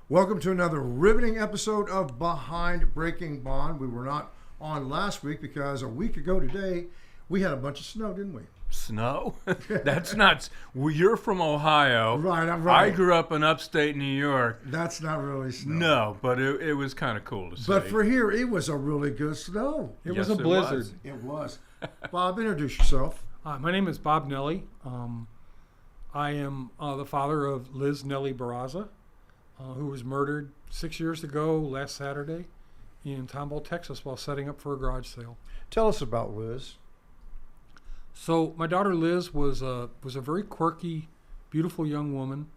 Welcome to another riveting episode of Behind Breaking Bond. We were not on last week because a week ago today we had a bunch of snow, didn't we? Snow? That's not. Well, you're from Ohio. Right, I'm right. I grew up in upstate New York. That's not really snow. No, but it was kind of cool to see. But for here, it was a really good snow. It was a blizzard. It was. Bob, introduce yourself. My name is Bob Nelly. I am the father of Liz Nuelle Barraza, who was murdered 6 years ago last Saturday in Tomball, Texas, while setting up for a garage sale. Tell us about Liz. So my daughter Liz was a very quirky, beautiful young woman.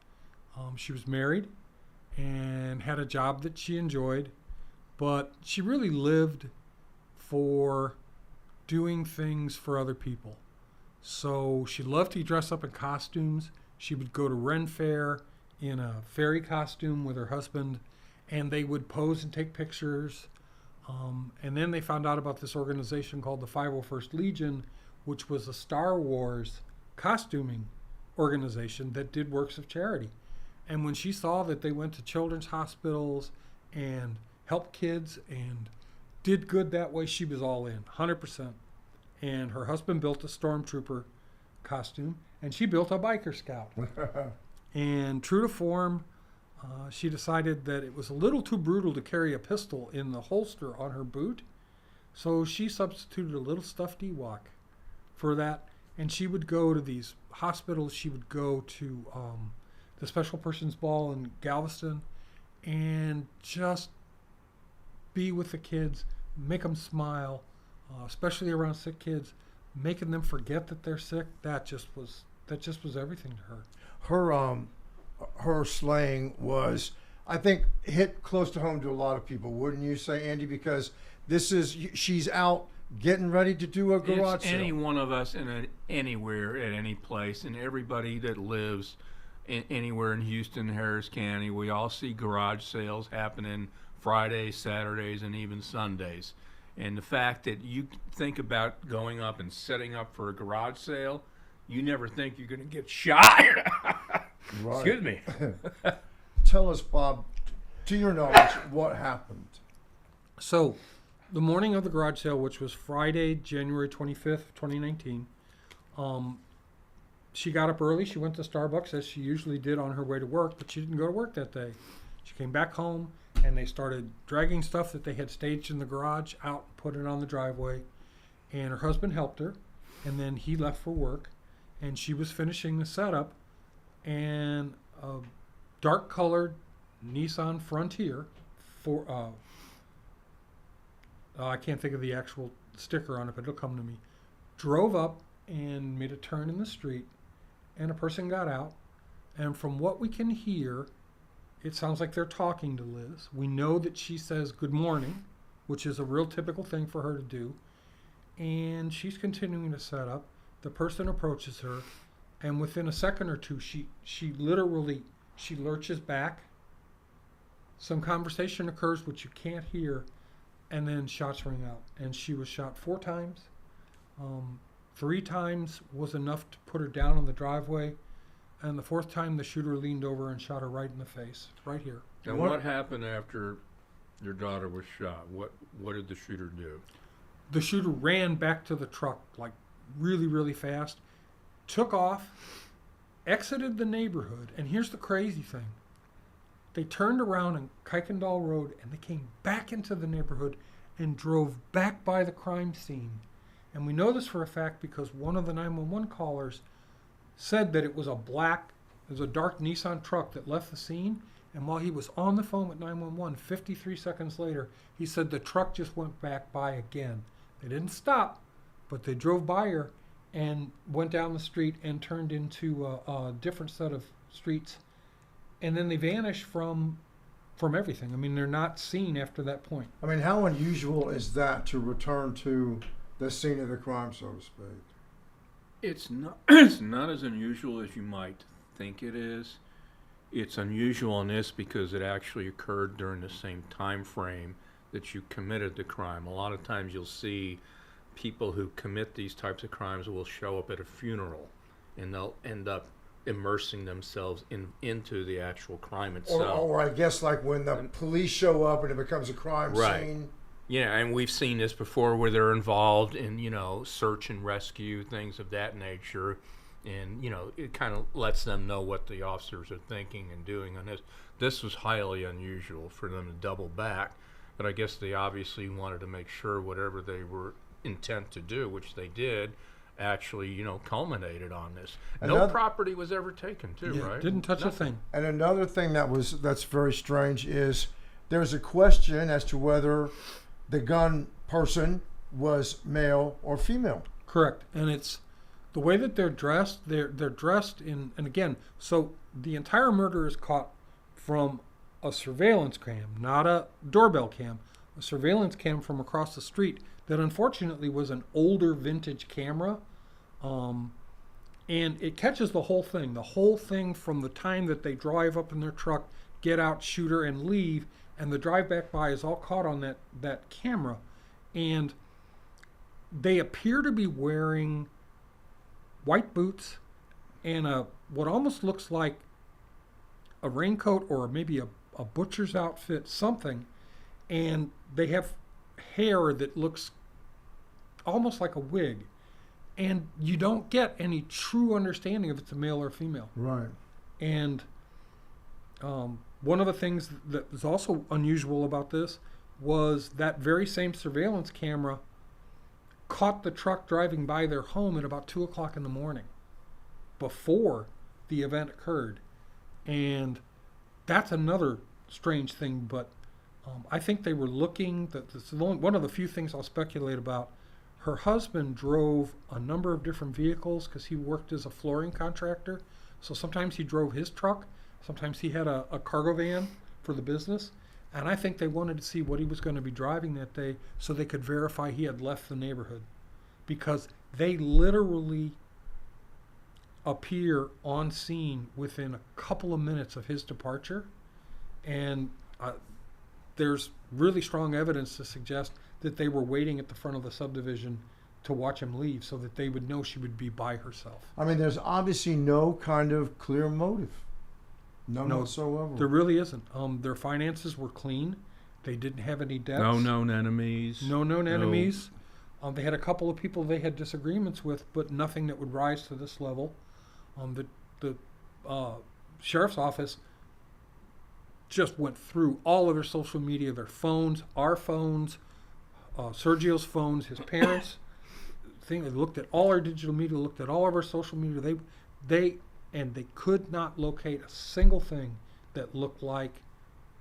She was married and had a job that she enjoyed, but she really lived for doing things for other people. So she loved to dress up in costumes. She would go to Ren Fair in a fairy costume with her husband, and they would pose and take pictures. And then they found out about this organization called the 501st Legion, which was a Star Wars costuming organization that did works of charity. And when she saw that they went to children's hospitals and helped kids and did good that way, she was all in, 100%. And her husband built a stormtrooper costume, and she built a biker scout. And true to form, she decided that it was a little too brutal to carry a pistol in the holster on her boot, so she substituted a little stuffed Ewok for that. And she would go to these hospitals. She would go to the Special Persons Ball in Galveston and just be with the kids, make them smile, especially around sick kids, making them forget that they're sick. That just was everything to her. Her slaying was, I think, hit close to home to a lot of people, wouldn't you say, Andy? Because she's out getting ready to do a garage sale. Any one of us anywhere at any place, and everybody that lives anywhere in Houston, Harris County, we all see garage sales happening Fridays, Saturdays, and even Sundays. And the fact that you think about going up and setting up for a garage sale, you never think you're going to get shot. Right. Excuse me. Tell us, Bob, to your knowledge, what happened? So, the morning of the garage sale, which was Friday, January 25th, 2019, she got up early. She went to Starbucks, as she usually did on her way to work, but she didn't go to work that day. She came back home, and they started dragging stuff that they had staged in the garage out and put it on the driveway. And her husband helped her, and then he left for work, and she was finishing the setup, and a dark-colored Nissan Frontier for I can't think of the actual sticker on it, but it'll come to me, drove up and made a turn in the street, and a person got out. And from what we can hear, it sounds like they're talking to Liz. We know that she says good morning, which is a real typical thing for her to do. And she's continuing to set up. The person approaches her, and within a second or two, she lurches back. Some conversation occurs which you can't hear, and then shots ring out. And she was shot 4 times. 3 times was enough to put her down on the driveway. And the 4th time, the shooter leaned over and shot her right in the face, right here. And what happened after your daughter was shot? What did the shooter do? The shooter ran back to the truck, like really, really fast, took off, exited the neighborhood, and here's the crazy thing. They turned around on Kuykendall Road, and they came back into the neighborhood and drove back by the crime scene. And we know this for a fact because one of the 911 callers said that it was a dark Nissan truck that left the scene, and while he was on the phone with 911, 53 seconds later, he said the truck just went back by again. They didn't stop, but they drove by her and went down the street and turned into a different set of streets, and then they vanished from everything. I mean, they're not seen after that point. I mean, how unusual is that to return to the scene of the crime, so to speak? It's not as unusual as you might think it is. It's unusual in this because it actually occurred during the same time frame that you committed the crime. A lot of times you'll see people who commit these types of crimes will show up at a funeral, and they'll end up immersing themselves into the actual crime Or, itself. or I guess like when the police show up and it becomes a crime Right. scene. Yeah, and we've seen this before where they're involved in, search and rescue, things of that nature. And, it kind of lets them know what the officers are thinking and doing on this. This was highly unusual for them to double back, but I guess they obviously wanted to make sure whatever they were intent to do, which they did, actually, culminated on this. No Another- property was ever taken, too, Yeah, right? didn't touch a Nothing. thing. And another thing that's very strange is there's a question as to whether the gun person was male or female. Correct, and it's the way that they're dressed. They're dressed in, and again, so the entire murder is caught from a surveillance cam, not a doorbell cam, a surveillance cam from across the street that unfortunately was an older vintage camera. And it catches the whole thing from the time that they drive up in their truck, get out, shoot her, and leave, and the drive back by is all caught on that camera. And they appear to be wearing white boots and what almost looks like a raincoat or maybe a butcher's outfit, something, and they have hair that looks almost like a wig. And you don't get any true understanding if it's a male or female. Right. And one of the things that was also unusual about this was that very same surveillance camera caught the truck driving by their home at about 2 o'clock in the morning before the event occurred. And that's another strange thing, but I think they were looking, that's one of the few things I'll speculate about. Her husband drove a number of different vehicles because he worked as a flooring contractor. So sometimes he drove his truck, sometimes he had a cargo van for the business. And I think they wanted to see what he was going to be driving that day so they could verify he had left the neighborhood. Because they literally appear on scene within a couple of minutes of his departure. And there's really strong evidence to suggest that they were waiting at the front of the subdivision to watch him leave so that they would know she would be by herself. I mean, there's obviously no kind of clear motive. None No, whatsoever. There really isn't. Their finances were clean. They didn't have any debts. No known enemies. No known enemies. They had a couple of people they had disagreements with, but nothing that would rise to this level. The sheriff's office just went through all of their social media, their phones, our phones, Sergio's phones, his parents. They looked at all our digital media, looked at all of our social media. They could not locate a single thing that looked like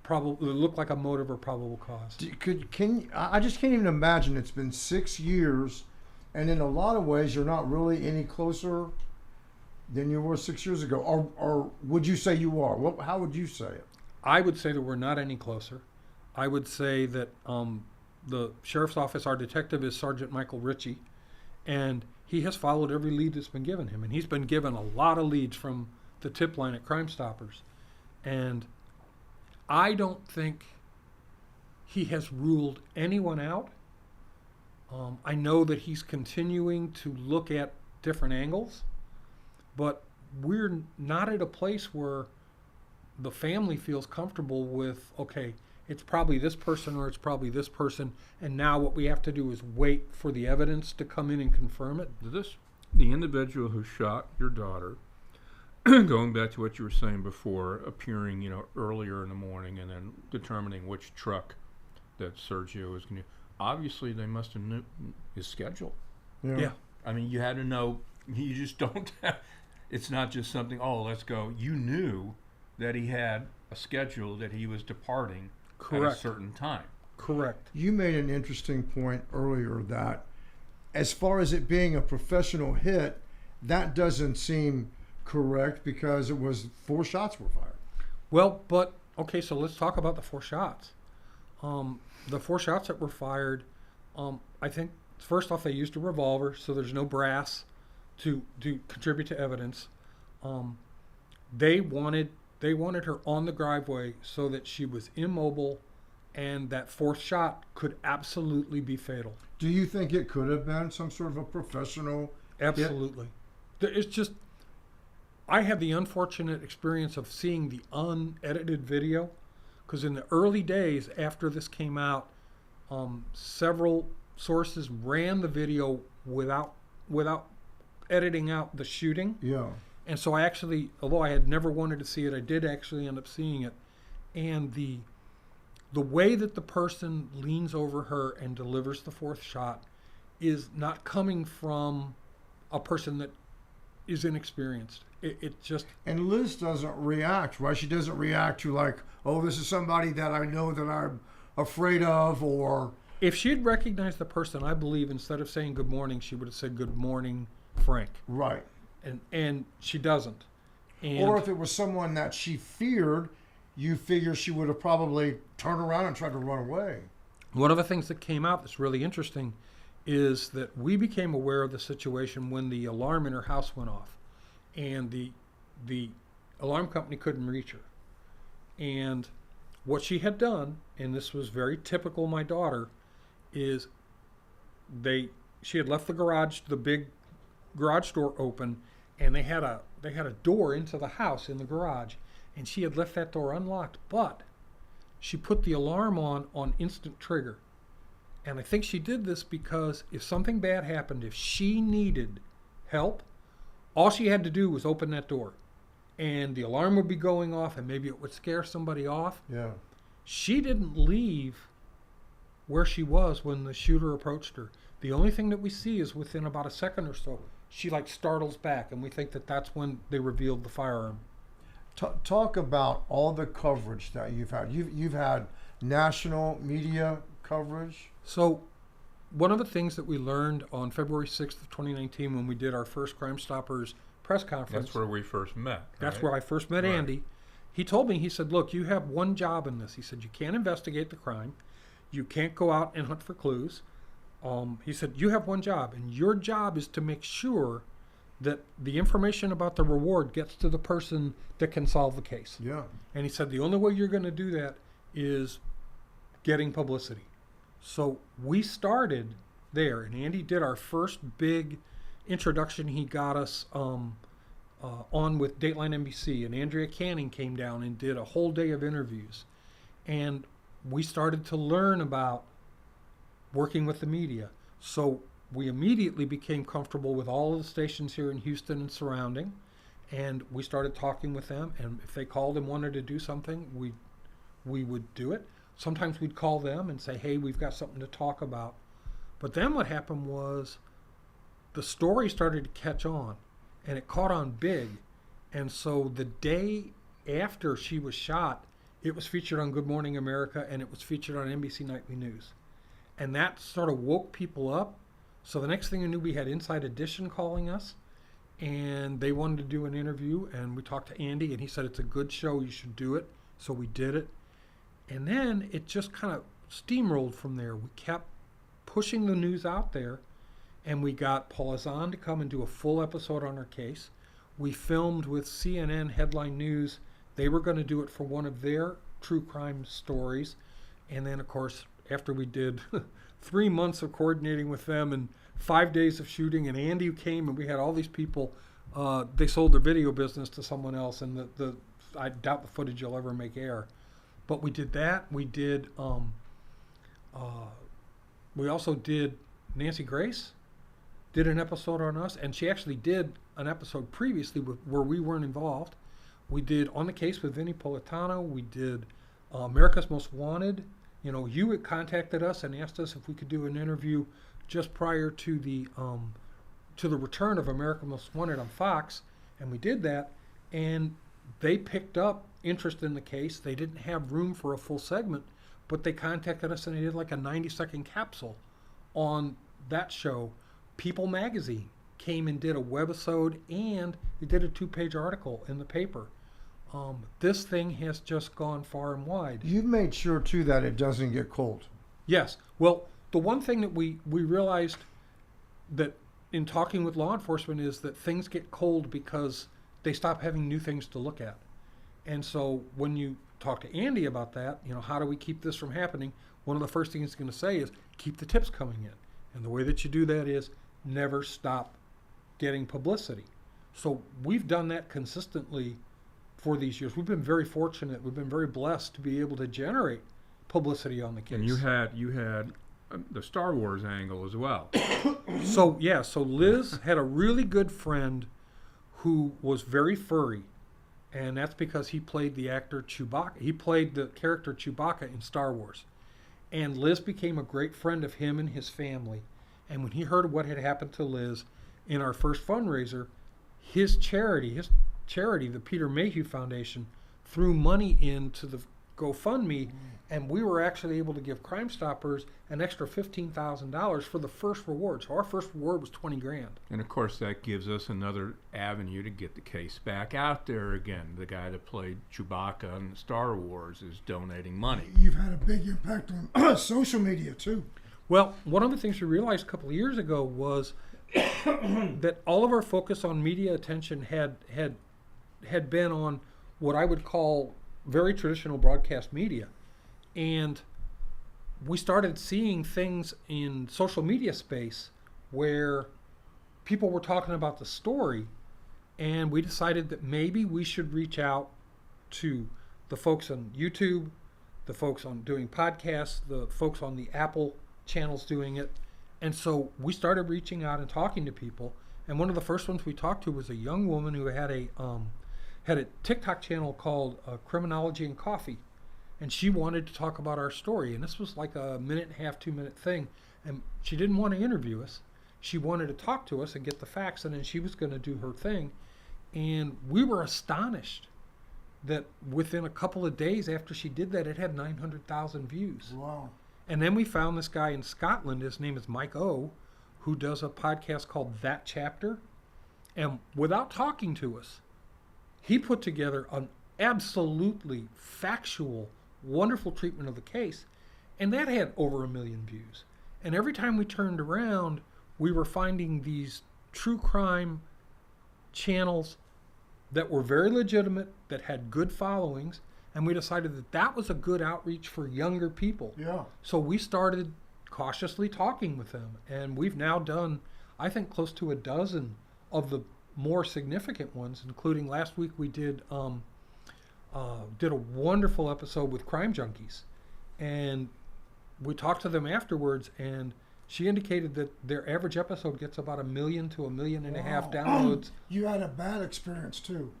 a motive or probable cause. I just can't even imagine. It's been 6 years, and in a lot of ways, you're not really any closer than you were 6 years ago. Or would you say you are? How would you say it? I would say that we're not any closer. I would say that the sheriff's office, our detective is Sergeant Michael Ritchie, and he has followed every lead that's been given him. And he's been given a lot of leads from the tip line at Crime Stoppers. And I don't think he has ruled anyone out. I know that he's continuing to look at different angles, but we're not at a place where the family feels comfortable with, okay, it's probably this person or it's probably this person, and now what we have to do is wait for the evidence to come in and confirm it. The individual who shot your daughter, going back to what you were saying before, appearing, earlier in the morning and then determining which truck that Sergio was going to, obviously they must have knew his schedule. Yeah. I mean, you had to know, you just don't have, it's not just something, oh, let's go. You knew that he had a schedule that he was departing at a certain time. Correct. You made an interesting point earlier that as far as it being a professional hit, that doesn't seem correct because it was 4 shots were fired. Well, but, okay, so let's talk about the 4 shots. The 4 shots that were fired, I think, first off, they used a revolver, so there's no brass to contribute to evidence. They wanted her on the driveway so that she was immobile, and that 4th shot could absolutely be fatal. Do you think it could have been some sort of a professional Absolutely. It's just, I had the unfortunate experience of seeing the unedited video, because in the early days after this came out, several sources ran the video without editing out the shooting. Yeah. And so I actually, although I had never wanted to see it, I did actually end up seeing it. And the way that the person leans over her and delivers the fourth shot is not coming from a person that is inexperienced. It just... And Liz doesn't react, right? She doesn't react to like, oh, this is somebody that I know that I'm afraid of, or... If she had recognized the person, I believe instead of saying good morning, she would have said good morning, Frank. Right. And she doesn't. And or if it was someone that she feared, you figure she would have probably turned around and tried to run away. one of the things that came out that's really interesting is that we became aware of the situation when the alarm in her house went off, and the alarm company couldn't reach her. And what she had done, and this was very typical of my daughter, is she had left the garage, the big garage door open, and they had a door into the house in the garage, and she had left that door unlocked, but she put the alarm on instant trigger. And I think she did this because if something bad happened, if she needed help, all she had to do was open that door, and the alarm would be going off, and maybe it would scare somebody off. Yeah. She didn't leave where she was when the shooter approached her. The only thing that we see is within about a second or so, she like startles back, and we think that that's when they revealed the firearm. Talk about all the coverage that you've had. You've had national media coverage. So one of the things that we learned on February 6th of 2019 when we did our first Crime Stoppers press conference. That's where we first met. That's right? where I first met Right. Andy. He told me, he said, look, you have one job in this. He said, you can't investigate the crime. You can't go out and hunt for clues. He said, you have one job, and your job is to make sure that the information about the reward gets to the person that can solve the case. Yeah. And he said, the only way you're going to do that is getting publicity. So we started there, and Andy did our first big introduction. He got us on with Dateline NBC, and Andrea Canning came down and did a whole day of interviews. And we started to learn about working with the media. So we immediately became comfortable with all of the stations here in Houston and surrounding, and we started talking with them, and if they called and wanted to do something, we would do it. Sometimes we'd call them and say, hey, we've got something to talk about. But then what happened was the story started to catch on, and it caught on big. And so the day after she was shot, it was featured on Good Morning America, and it was featured on NBC Nightly News. And that sort of woke people up. So the next thing I knew, we had Inside Edition calling us, and they wanted to do an interview, and we talked to Andy, and he said, it's a good show, you should do it. So we did it. And then it just kind of steamrolled from there. We kept pushing the news out there, and we got Paul Azan to come and do a full episode on our case. We filmed with CNN Headline News. They were going to do it for one of their true crime stories. And then, of course, after we did 3 months of coordinating with them and 5 days of shooting, and Andy came, and we had all these people, they sold their video business to someone else, and I doubt the footage will ever make air. But we did that. We did, we also did Nancy Grace, did an episode on us, and she actually did an episode previously where we weren't involved. We did On the Case with Vinnie Politano. We did America's Most Wanted. You know, you had contacted us and asked us if we could do an interview just prior to the return of America's Most Wanted on Fox, and we did that, and they picked up interest in the case. They didn't have room for a full segment, but they contacted us, and they did like a 90-second capsule on that show. People Magazine came and did a webisode, and they did a 2-page article in the paper. This thing has just gone far and wide. You've made sure, too, that it doesn't get cold. Yes. Well, the one thing that we realized that in talking with law enforcement is that things get cold because they stop having new things to look at. And so when you talk to Andy about that, you know, how do we keep this from happening? One of the first things he's going to say is keep the tips coming in. And the way that you do that is never stop getting publicity. So we've done that consistently for these years. We've been very fortunate. We've been very blessed to be able to generate publicity on the case. And you had the Star Wars angle as well. So Liz had a really good friend who was very furry, and that's because he played the actor Chewbacca. He played the character Chewbacca in Star Wars. And Liz became a great friend of him and his family. And when he heard what had happened to Liz in our first fundraiser, his charity, the Peter Mayhew Foundation, threw money into the GoFundMe, and we were actually able to give Crime Stoppers an extra $15,000 for the first reward. So our first reward was $20,000. And of course, that gives us another avenue to get the case back out there again. The guy that played Chewbacca in Star Wars is donating money. You've had a big impact on social media too. Well, one of the things we realized a couple of years ago was that all of our focus on media attention had been on what I would call very traditional broadcast media. And we started seeing things in social media space where people were talking about the story, and we decided that maybe we should reach out to the folks on YouTube, the folks on doing podcasts, the folks on the Apple channels doing it. And so we started reaching out and talking to people. And one of the first ones we talked to was a young woman who had a TikTok channel called Criminology and Coffee. And she wanted to talk about our story. And this was like a 1.5, 2-minute thing. And she didn't want to interview us. She wanted to talk to us and get the facts, and then she was going to do her thing. And we were astonished that within a couple of days after she did that, it had 900,000 views. Wow. And then we found this guy in Scotland, his name is Mike O, who does a podcast called That Chapter. And without talking to us, he put together an absolutely factual, wonderful treatment of the case. And that had over 1 million views. And every time we turned around, we were finding these true crime channels that were very legitimate, that had good followings, and we decided that that was a good outreach for younger people. Yeah. So we started cautiously talking with them, and we've now done, I think, close to a dozen of the more significant ones, including last week we did a wonderful episode with Crime Junkies, and we talked to them afterwards, and she indicated that their average episode gets about 1 million to 1.5 million downloads. You had a bad experience too.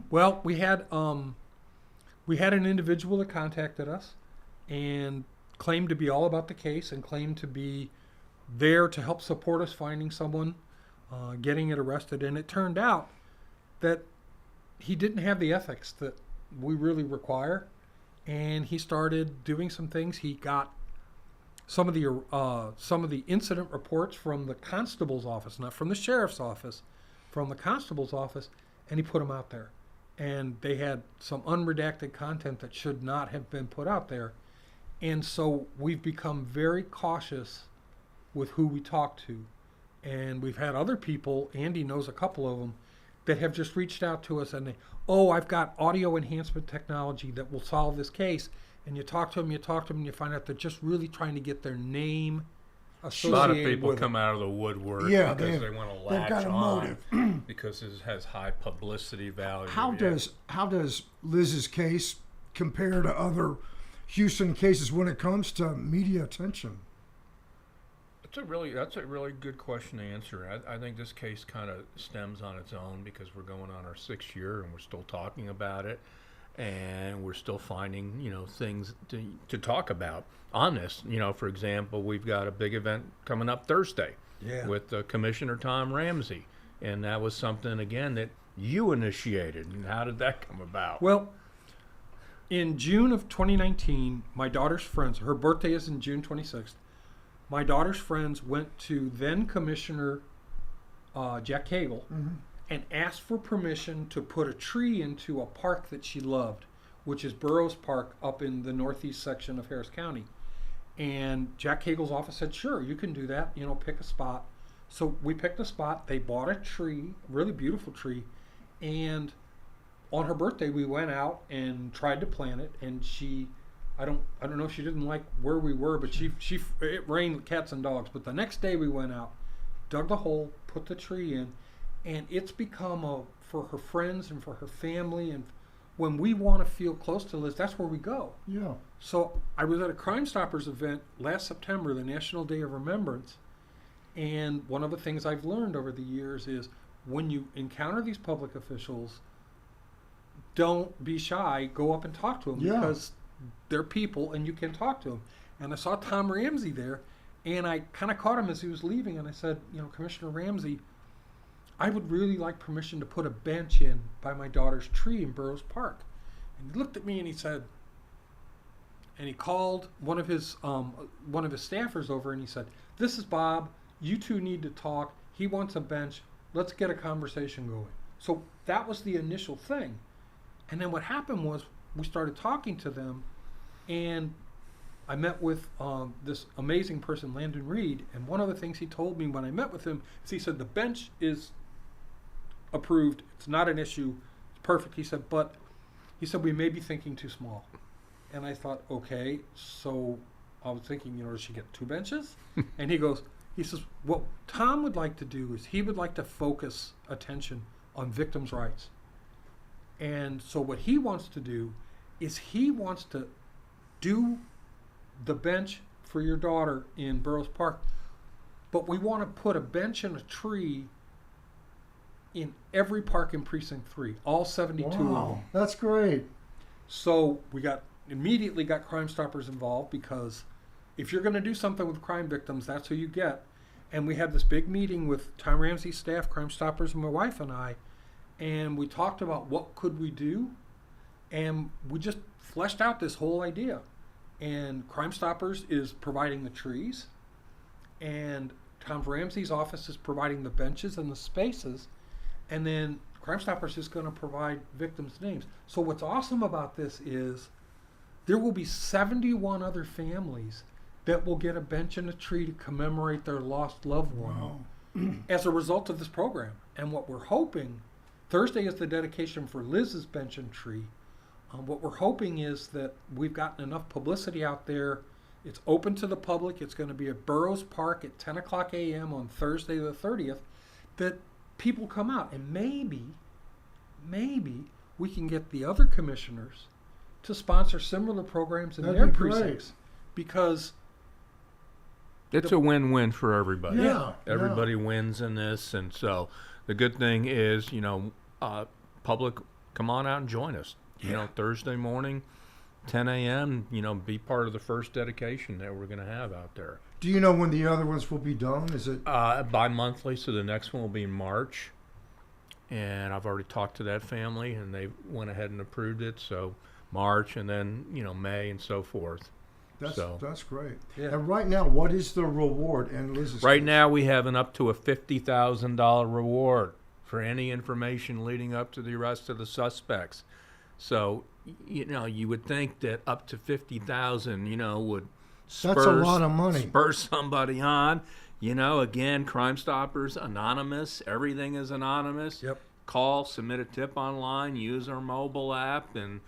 Well, we had an individual that contacted us and claimed to be all about the case and claimed to be there to help support us finding someone, getting it arrested. And it turned out that he didn't have the ethics that we really require. And he started doing some things. He got some of the incident reports from the constable's office, not from the sheriff's office, from the constable's office, and he put them out there. And they had some unredacted content that should not have been put out there. And so we've become very cautious with who we talk to. And we've had other people, Andy knows a couple of them, that have just reached out to us and I've got audio enhancement technology that will solve this case. And you talk to them, and you find out they're just really trying to get their name associated with it. A lot of people come out of the woodwork because they want to latch got a on motive. because it has high publicity value. How does Liz's case compare to other Houston cases when it comes to media attention? That's a really good question to answer. I think this case kind of stems on its own because we're going on our 6th year and we're still talking about it. And we're still finding, things to talk about on this. For example, we've got a big event coming up Thursday with Commissioner Tom Ramsey. And that was something, again, that you initiated. And how did that come about? Well, in June of 2019, my daughter's friends, her birthday is in June 26th, my daughter's friends went to then Commissioner Jack Cagle, and asked for permission to put a tree into a park that she loved, which is Burroughs Park up in the northeast section of Harris County. And Jack Cagle's office said, sure, you can do that, pick a spot. So we picked a spot. They bought a tree, really beautiful tree, and on her birthday we went out and tried to plant it, and I don't know if she didn't like where we were, but it rained cats and dogs. But the next day we went out, dug the hole, put the tree in, and it's become a for her friends and for her family, and when we want to feel close to Liz, that's where we go. Yeah. So I was at a Crime Stoppers event last September, the National Day of Remembrance, and one of the things I've learned over the years is when you encounter these public officials, don't be shy, go up and talk to them, Yeah. because they're people and you can talk to them. And I saw Tom Ramsey there, and I kind of caught him as he was leaving, and I said, Commissioner Ramsey, I would really like permission to put a bench in by my daughter's tree in Burroughs Park. And he looked at me and he said, and he called one of his staffers over, and he said, "This is Bob. You two need to talk. He wants a bench. Let's get a conversation going." So that was the initial thing. And then what happened was we started talking to them, and I met with this amazing person, Landon Reed, and one of the things he told me when I met with him is he said, the bench is approved. It's not an issue. It's perfect. He said, but we may be thinking too small. And I thought, okay, so I was thinking, does she get 2 benches? And he says, what Tom would like to do is he would like to focus attention on victims' rights. And so what he wants to do is he wants to do the bench for your daughter in Burroughs Park, but we want to put a bench and a tree in every park in Precinct 3, all 72 of them. That's great. So we immediately got Crime Stoppers involved, because if you're going to do something with crime victims, that's who you get. And we had this big meeting with Tom Ramsey's staff, Crime Stoppers, and my wife and I, and we talked about what could we do, and we just fleshed out this whole idea. And Crime Stoppers is providing the trees, and Tom Ramsey's office is providing the benches and the spaces, and then Crime Stoppers is going to provide victims' names. So what's awesome about this is there will be 71 other families that will get a bench and a tree to commemorate their lost loved one as a result of this program. And what we're hoping, Thursday is the dedication for Liz's bench and tree. What we're hoping is that we've gotten enough publicity out there. It's open to the public. It's going to be at Burroughs Park at 10 o'clock a.m. on Thursday the 30th, that people come out. And maybe we can get the other commissioners to sponsor similar programs in their precincts. Because it's a win-win for everybody. Yeah. Everybody wins in this. And so the good thing is, public, come on out and join us. Thursday morning, 10 a.m., be part of the first dedication that we're going to have out there. Do you know when the other ones will be done? Is it bi-monthly, so the next one will be in March. And I've already talked to that family, and they went ahead and approved it. So March, and then, May, and so forth. That's great. Yeah. And right now, what is the reward in Liz's Right case? now, we have an up to a $50,000 reward for any information leading up to the arrest of the suspects. So, you would think that up to $50,000, would spur, That's a lot of money. Spur somebody on. Again, Crime Stoppers, anonymous. Everything is anonymous. Yep. Call, submit a tip online, use our mobile app, and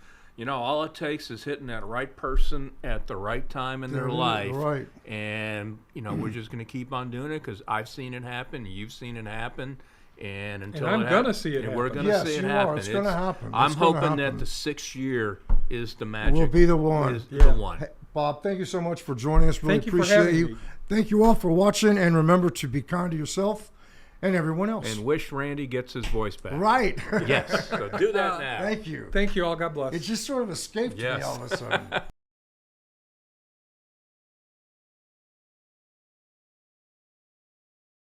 all it takes is hitting that right person at the right time in their life. Right. And we're just going to keep on doing it, because I've seen it happen. You've seen it happen. And until I'm it gonna see it and we're happen. going to Yes, see it you happen. are. It's going to happen. I'm It's gonna hoping that happen. the 6th year is the magic. Will be the one. Is Yeah. the one. Hey, Bob, thank you so much for joining us. Really Thank you for appreciate having you. me. Thank you all for watching, and remember to be kind to yourself and everyone else. And wish Randy gets his voice back. Right. Yes. So do that now. Thank you. Thank you all. God bless. It just sort of escaped me Yes. all of a sudden.